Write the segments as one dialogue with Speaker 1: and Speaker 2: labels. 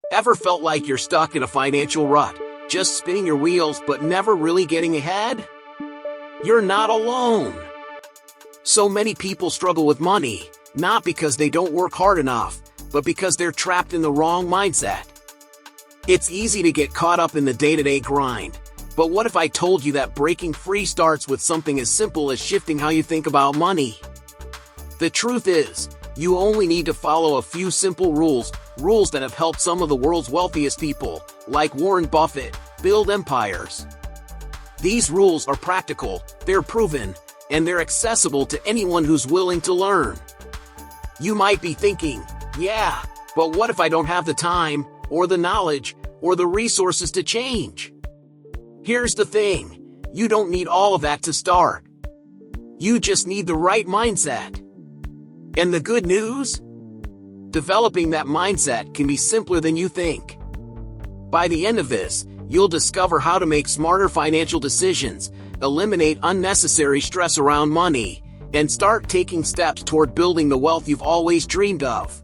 Speaker 1: Ever felt like you're stuck in a financial rut, just spinning your wheels but never really getting ahead? You're not alone. So many people struggle with money, not because they don't work hard enough, but because they're trapped in the wrong mindset. It's easy to get caught up in the day-to-day grind, but what if I told you that breaking free starts with something as simple as shifting how you think about money? The truth is, you only need to follow a few simple rules that have helped some of the world's wealthiest people, like Warren Buffett, build empires. These rules are practical, they're proven, and they're accessible to anyone who's willing to learn. You might be thinking, yeah, but what if I don't have the time, or the knowledge, or the resources to change? Here's the thing, you don't need all of that to start. You just need the right mindset. And the good news? Developing that mindset can be simpler than you think. By the end of this, you'll discover how to make smarter financial decisions, eliminate unnecessary stress around money, and start taking steps toward building the wealth you've always dreamed of.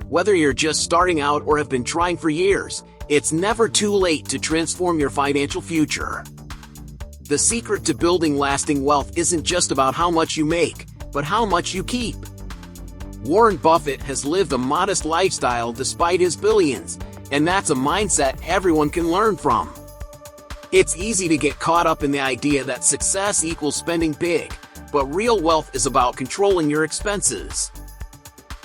Speaker 1: Whether you're just starting out or have been trying for years, it's never too late to transform your financial future. The secret to building lasting wealth isn't just about how much you make, but how much you keep. Warren Buffett has lived a modest lifestyle despite his billions, and that's a mindset everyone can learn from. It's easy to get caught up in the idea that success equals spending big, but real wealth is about controlling your expenses.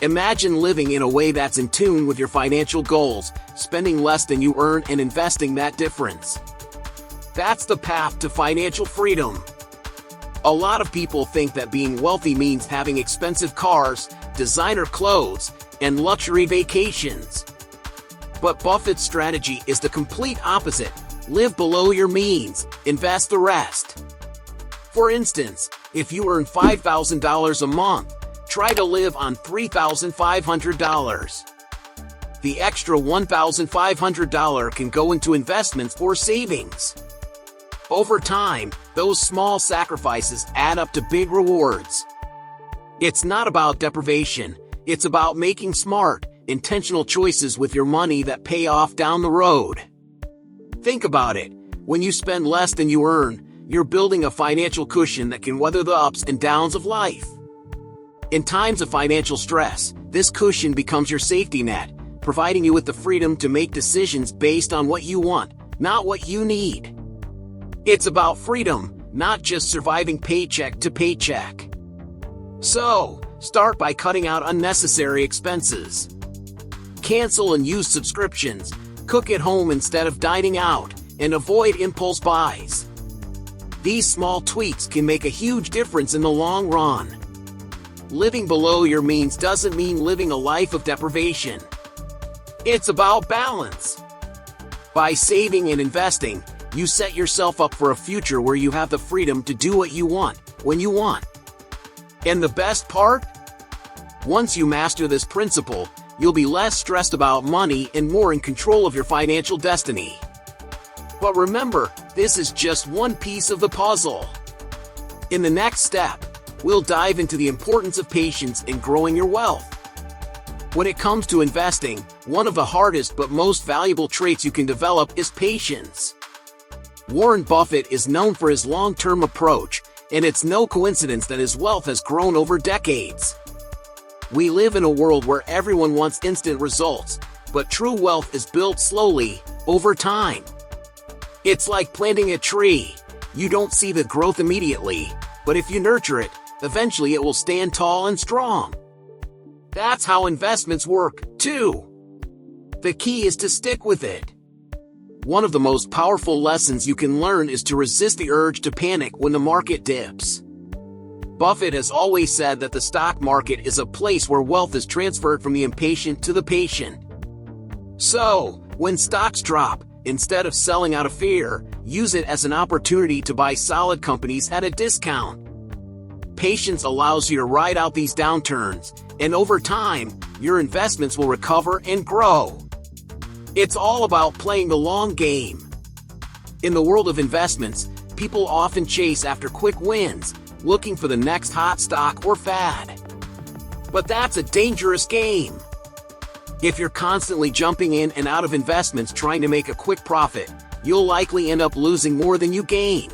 Speaker 1: Imagine living in a way that's in tune with your financial goals, spending less than you earn and investing that difference. That's the path to financial freedom. A lot of people think that being wealthy means having expensive cars, designer clothes, and luxury vacations. But Buffett's strategy is the complete opposite. Live below your means, invest the rest. For instance, if you earn $5,000 a month, try to live on $3,500. The extra $1,500 can go into investments or savings. Over time, those small sacrifices add up to big rewards. It's not about deprivation, it's about making smart, intentional choices with your money that pay off down the road. Think about it. When you spend less than you earn, you're building a financial cushion that can weather the ups and downs of life. In times of financial stress, this cushion becomes your safety net, providing you with the freedom to make decisions based on what you want, not what you need. It's about freedom, not just surviving paycheck to paycheck. So, start by cutting out unnecessary expenses. Cancel and use subscriptions, cook at home instead of dining out, and avoid impulse buys. These small tweaks can make a huge difference in the long run. Living below your means doesn't mean living a life of deprivation. It's about balance. By saving and investing, you set yourself up for a future where you have the freedom to do what you want, when you want. And the best part? Once you master this principle, you'll be less stressed about money and more in control of your financial destiny. But remember, this is just one piece of the puzzle. In the next step, we'll dive into the importance of patience in growing your wealth. When it comes to investing, one of the hardest but most valuable traits you can develop is patience. Warren Buffett is known for his long-term approach, and it's no coincidence that his wealth has grown over decades. We live in a world where everyone wants instant results, but true wealth is built slowly, over time. It's like planting a tree. You don't see the growth immediately, but if you nurture it, eventually it will stand tall and strong. That's how investments work, too. The key is to stick with it. One of the most powerful lessons you can learn is to resist the urge to panic when the market dips. Buffett has always said that the stock market is a place where wealth is transferred from the impatient to the patient. So, when stocks drop, instead of selling out of fear, use it as an opportunity to buy solid companies at a discount. Patience allows you to ride out these downturns, and over time, your investments will recover and grow. It's all about playing the long game. In the world of investments, people often chase after quick wins, looking for the next hot stock or fad. But that's a dangerous game. If you're constantly jumping in and out of investments trying to make a quick profit, you'll likely end up losing more than you gain.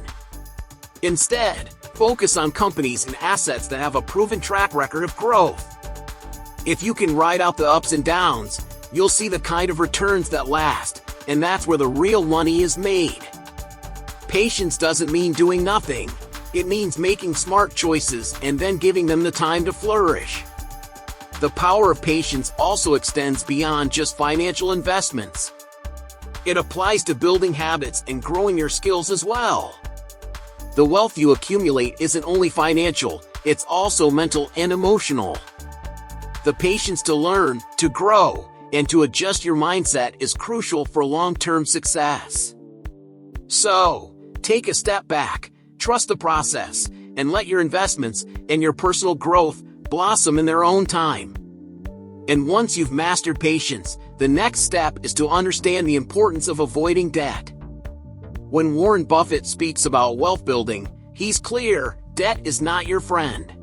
Speaker 1: Instead, focus on companies and assets that have a proven track record of growth. If you can ride out the ups and downs, you'll see the kind of returns that last, and that's where the real money is made. Patience doesn't mean doing nothing. It means making smart choices and then giving them the time to flourish. The power of patience also extends beyond just financial investments. It applies to building habits and growing your skills as well. The wealth you accumulate isn't only financial, it's also mental and emotional. The patience to learn, to grow, and to adjust your mindset is crucial for long-term success. So, take a step back, trust the process, and let your investments and your personal growth blossom in their own time. And once you've mastered patience, the next step is to understand the importance of avoiding debt. When Warren Buffett speaks about wealth building, he's clear: debt is not your friend.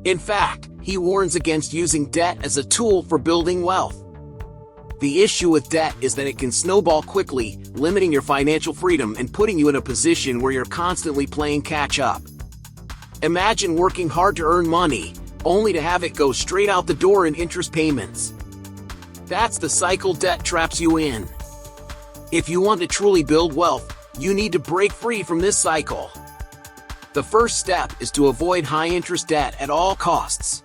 Speaker 1: In fact, he warns against using debt as a tool for building wealth. The issue with debt is that it can snowball quickly, limiting your financial freedom and putting you in a position where you're constantly playing catch-up. Imagine working hard to earn money, only to have it go straight out the door in interest payments. That's the cycle debt traps you in. If you want to truly build wealth, you need to break free from this cycle. The first step is to avoid high-interest debt at all costs.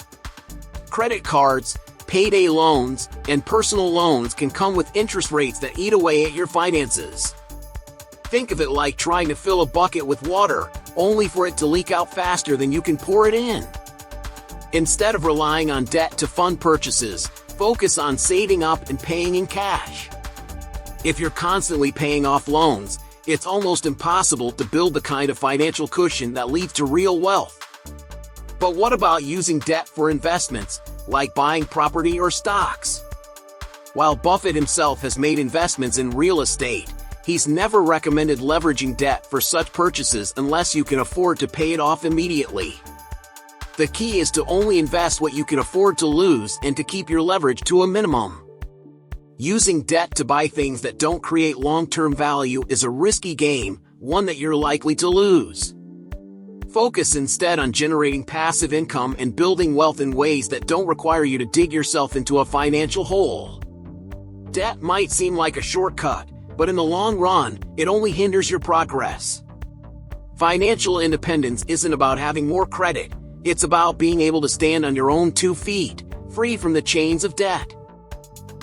Speaker 1: Credit cards, payday loans, and personal loans can come with interest rates that eat away at your finances. Think of it like trying to fill a bucket with water, only for it to leak out faster than you can pour it in. Instead of relying on debt to fund purchases, focus on saving up and paying in cash. If you're constantly paying off loans, it's almost impossible to build the kind of financial cushion that leads to real wealth. But what about using debt for investments, like buying property or stocks? While Buffett himself has made investments in real estate, he's never recommended leveraging debt for such purchases unless you can afford to pay it off immediately. The key is to only invest what you can afford to lose and to keep your leverage to a minimum. Using debt to buy things that don't create long-term value is a risky game, one that you're likely to lose. Focus instead on generating passive income and building wealth in ways that don't require you to dig yourself into a financial hole. Debt might seem like a shortcut, but in the long run, it only hinders your progress. Financial independence isn't about having more credit, it's about being able to stand on your own 2 feet, free from the chains of debt.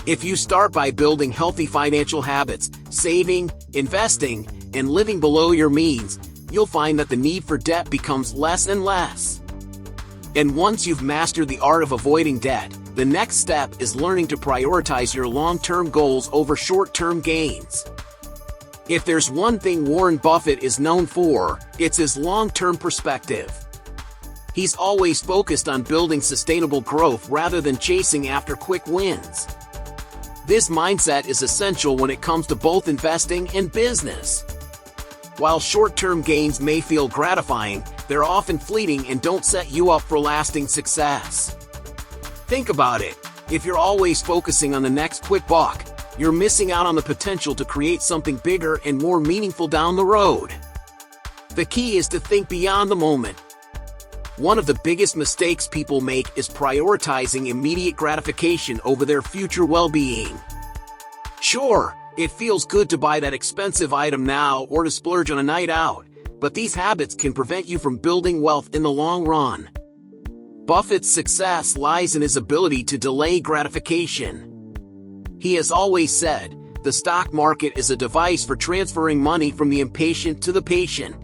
Speaker 1: If you start by building healthy financial habits, saving, investing, and living below your means, you'll find that the need for debt becomes less and less. And once you've mastered the art of avoiding debt, the next step is learning to prioritize your long-term goals over short-term gains. If there's one thing Warren Buffett is known for, it's his long-term perspective. He's always focused on building sustainable growth rather than chasing after quick wins. This mindset is essential when it comes to both investing and business. While short-term gains may feel gratifying, they're often fleeting and don't set you up for lasting success. Think about it. If you're always focusing on the next quick buck, you're missing out on the potential to create something bigger and more meaningful down the road. The key is to think beyond the moment. One of the biggest mistakes people make is prioritizing immediate gratification over their future well-being. Sure, it feels good to buy that expensive item now or to splurge on a night out, but these habits can prevent you from building wealth in the long run. Buffett's success lies in his ability to delay gratification. He has always said, the stock market is a device for transferring money from the impatient to the patient.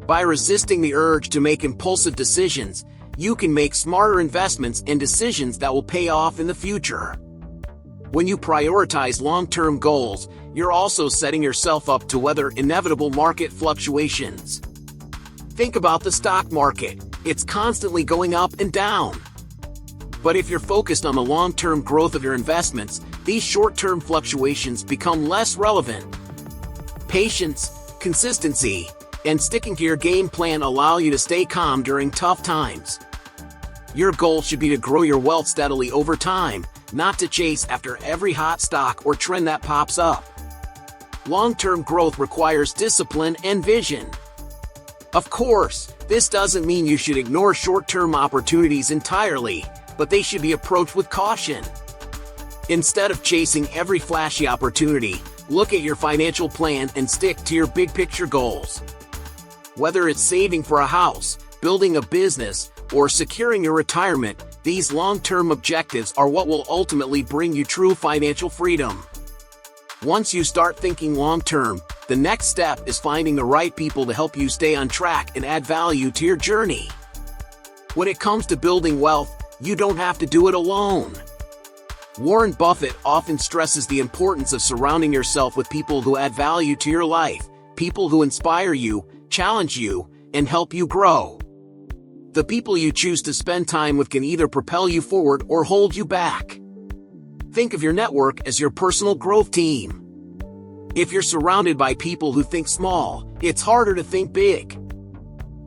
Speaker 1: By resisting the urge to make impulsive decisions, you can make smarter investments and decisions that will pay off in the future. When you prioritize long-term goals, you're also setting yourself up to weather inevitable market fluctuations. Think about the stock market. It's constantly going up and down. But if you're focused on the long-term growth of your investments, these short-term fluctuations become less relevant. Patience, consistency, and sticking to your game plan allow you to stay calm during tough times. Your goal should be to grow your wealth steadily over time, not to chase after every hot stock or trend that pops up. Long-term growth requires discipline and vision. Of course, this doesn't mean you should ignore short-term opportunities entirely, but they should be approached with caution. Instead of chasing every flashy opportunity, look at your financial plan and stick to your big-picture goals. Whether it's saving for a house, building a business, or securing your retirement, these long-term objectives are what will ultimately bring you true financial freedom. Once you start thinking long-term, the next step is finding the right people to help you stay on track and add value to your journey. When it comes to building wealth, you don't have to do it alone. Warren Buffett often stresses the importance of surrounding yourself with people who add value to your life, people who inspire you, challenge you, and help you grow. The people you choose to spend time with can either propel you forward or hold you back. Think of your network as your personal growth team. If you're surrounded by people who think small, it's harder to think big.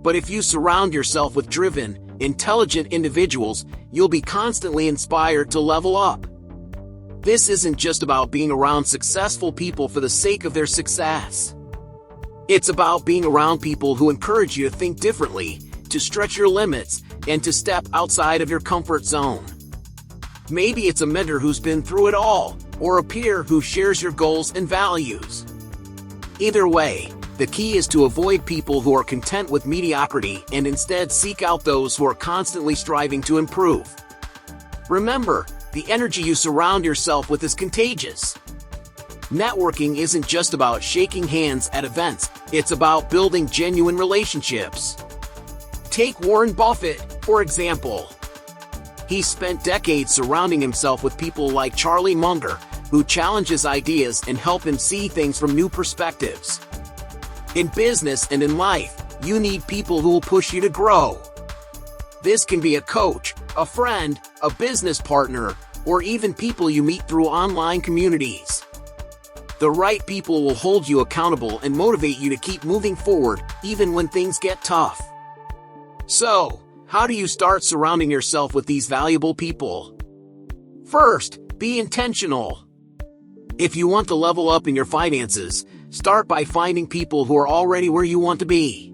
Speaker 1: But if you surround yourself with driven, intelligent individuals, you'll be constantly inspired to level up. This isn't just about being around successful people for the sake of their success. It's about being around people who encourage you to think differently, to stretch your limits, and to step outside of your comfort zone. Maybe it's a mentor who's been through it all, or a peer who shares your goals and values. Either way, the key is to avoid people who are content with mediocrity and instead seek out those who are constantly striving to improve. Remember, the energy you surround yourself with is contagious. Networking isn't just about shaking hands at events, it's about building genuine relationships. Take Warren Buffett, for example. He spent decades surrounding himself with people like Charlie Munger, who challenge his ideas and help him see things from new perspectives. In business and in life, you need people who will push you to grow. This can be a coach, a friend, a business partner, or even people you meet through online communities. The right people will hold you accountable and motivate you to keep moving forward, even when things get tough. So, how do you start surrounding yourself with these valuable people? First, be intentional. If you want to level up in your finances, start by finding people who are already where you want to be.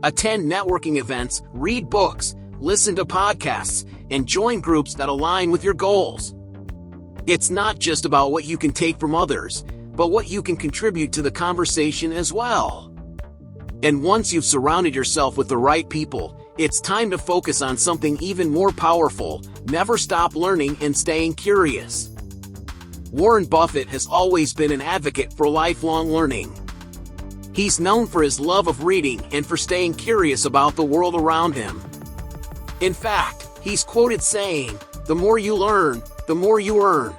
Speaker 1: Attend networking events, read books, listen to podcasts, and join groups that align with your goals. It's not just about what you can take from others, but what you can contribute to the conversation as well. And once you've surrounded yourself with the right people, it's time to focus on something even more powerful. Never stop learning and staying curious. Warren Buffett has always been an advocate for lifelong learning. He's known for his love of reading and for staying curious about the world around him. In fact, he's quoted saying, "The more you learn, the more you earn."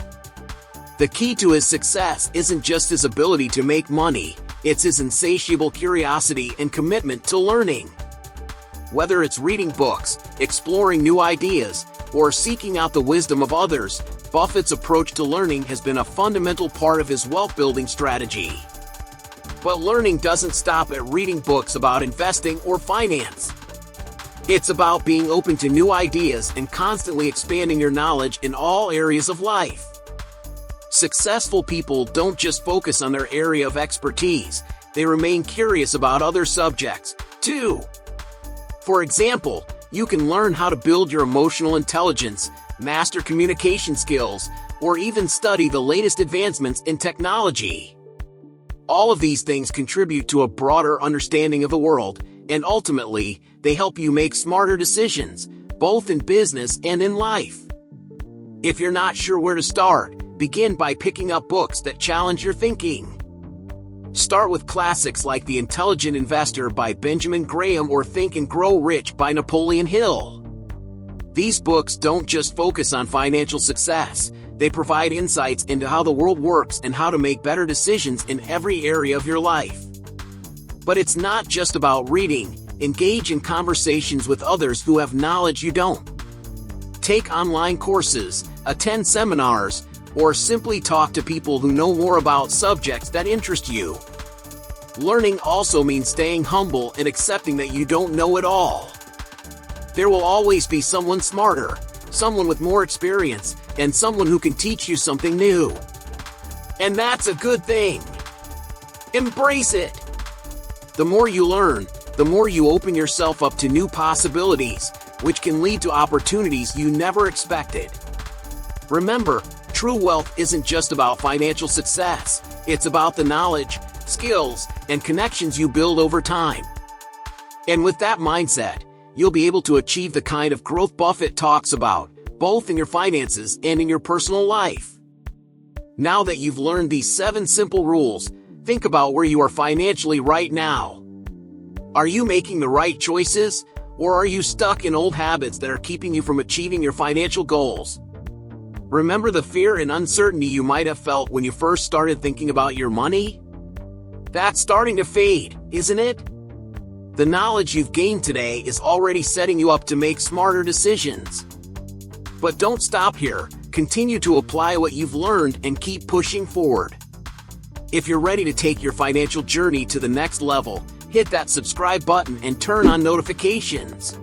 Speaker 1: The key to his success isn't just his ability to make money, it's his insatiable curiosity and commitment to learning. Whether it's reading books, exploring new ideas, or seeking out the wisdom of others, Buffett's approach to learning has been a fundamental part of his wealth-building strategy. But learning doesn't stop at reading books about investing or finance. It's about being open to new ideas and constantly expanding your knowledge in all areas of life. Successful people don't just focus on their area of expertise, they remain curious about other subjects, too. For example, you can learn how to build your emotional intelligence, master communication skills, or even study the latest advancements in technology. All of these things contribute to a broader understanding of the world, and ultimately, they help you make smarter decisions, both in business and in life. If you're not sure where to start, begin by picking up books that challenge your thinking. Start with classics like The Intelligent Investor by Benjamin Graham or Think and Grow Rich by Napoleon Hill. These books don't just focus on financial success, they provide insights into how the world works and how to make better decisions in every area of your life. But it's not just about reading. Engage in conversations with others who have knowledge you don't. Take online courses, attend seminars, or simply talk to people who know more about subjects that interest you. Learning also means staying humble and accepting that you don't know it all. There will always be someone smarter, someone with more experience, and someone who can teach you something new. And that's a good thing. Embrace it. The more you learn, the more you open yourself up to new possibilities, which can lead to opportunities you never expected. Remember, true wealth isn't just about financial success. It's about the knowledge, skills, and connections you build over time. And with that mindset, you'll be able to achieve the kind of growth Buffett talks about, both in your finances and in your personal life. Now that you've learned these 7 simple rules, think about where you are financially right now. Are you making the right choices, or are you stuck in old habits that are keeping you from achieving your financial goals? Remember the fear and uncertainty you might have felt when you first started thinking about your money? That's starting to fade, isn't it? The knowledge you've gained today is already setting you up to make smarter decisions. But don't stop here. Continue to apply what you've learned and keep pushing forward. If you're ready to take your financial journey to the next level, hit that subscribe button and turn on notifications.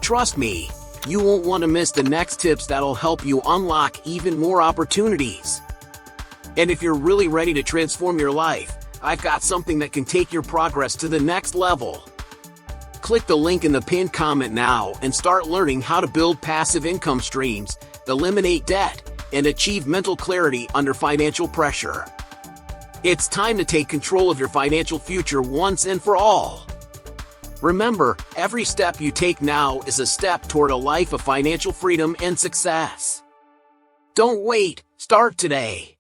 Speaker 1: Trust me, you won't want to miss the next tips that'll help you unlock even more opportunities. And if you're really ready to transform your life, I've got something that can take your progress to the next level. Click the link in the pinned comment now and start learning how to build passive income streams, eliminate debt, and achieve mental clarity under financial pressure. It's time to take control of your financial future once and for all. Remember, every step you take now is a step toward a life of financial freedom and success. Don't wait, start today.